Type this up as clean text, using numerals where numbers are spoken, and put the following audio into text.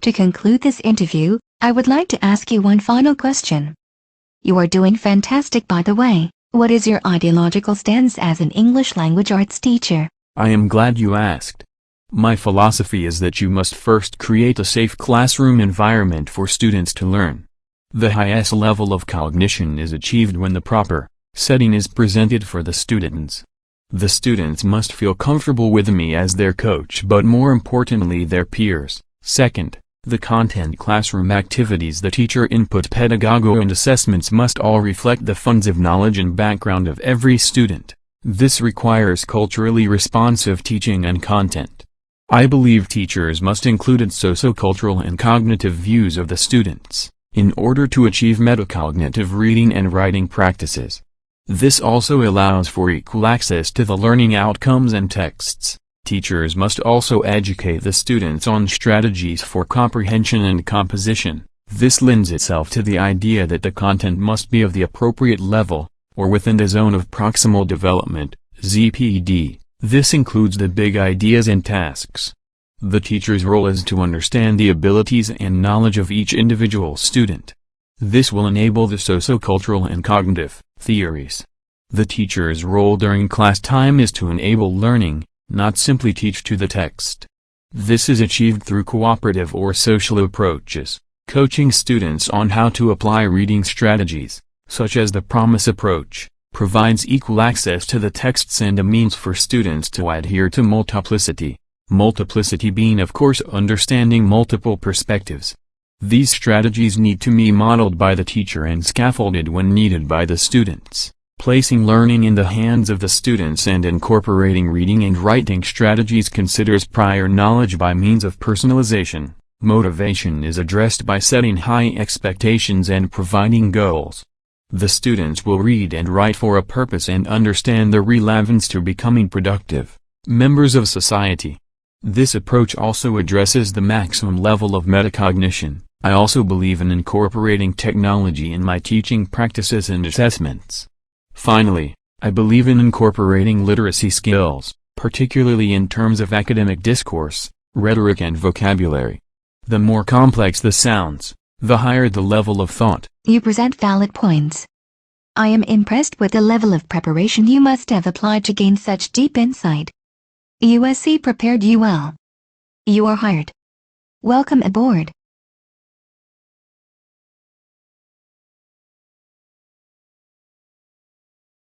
To conclude this interview, I would like to ask you one final question. You are doing fantastic, by the way. What is your ideological stance as an English language arts teacher? I am glad you asked. My philosophy is that you must first create a safe classroom environment for students to learn. The highest level of cognition is achieved when the proper setting is presented for the students. The students must feel comfortable with me as their coach, but more importantly their peers. Second, the content, classroom activities, the teacher input, pedagogo and assessments must all reflect the funds of knowledge and background of every student. This requires culturally responsive teaching and content. I believe teachers must include socio-cultural and cognitive views of the students, in order to achieve metacognitive reading and writing practices. This also allows for equal access to the learning outcomes and texts. Teachers must also educate the students on strategies for comprehension and composition. This lends itself to the idea that the content must be of the appropriate level, or within the zone of proximal development, ZPD. This includes the big ideas and tasks. The teacher's role is to understand the abilities and knowledge of each individual student. This will enable the socio-cultural and cognitive theories. The teacher's role during class time is to enable learning, not simply teach to the text. This is achieved through cooperative or social approaches, coaching students on how to apply reading strategies, such as the promise approach, provides equal access to the texts and a means for students to adhere to multiplicity. Multiplicity being, of course, understanding multiple perspectives. These strategies need to be modeled by the teacher and scaffolded when needed by the students, placing learning in the hands of the students and incorporating reading and writing strategies considers prior knowledge by means of personalization. Motivation is addressed by setting high expectations and providing goals. The students will read and write for a purpose and understand the relevance to becoming productive members of society. This approach also addresses the maximum level of metacognition. I also believe in incorporating technology in my teaching practices and assessments. Finally, I believe in incorporating literacy skills, particularly in terms of academic discourse, rhetoric and vocabulary. The more complex the sounds, the higher the level of thought. You present valid points. I am impressed with the level of preparation you must have applied to gain such deep insight. USC prepared you well. You are hired. Welcome aboard.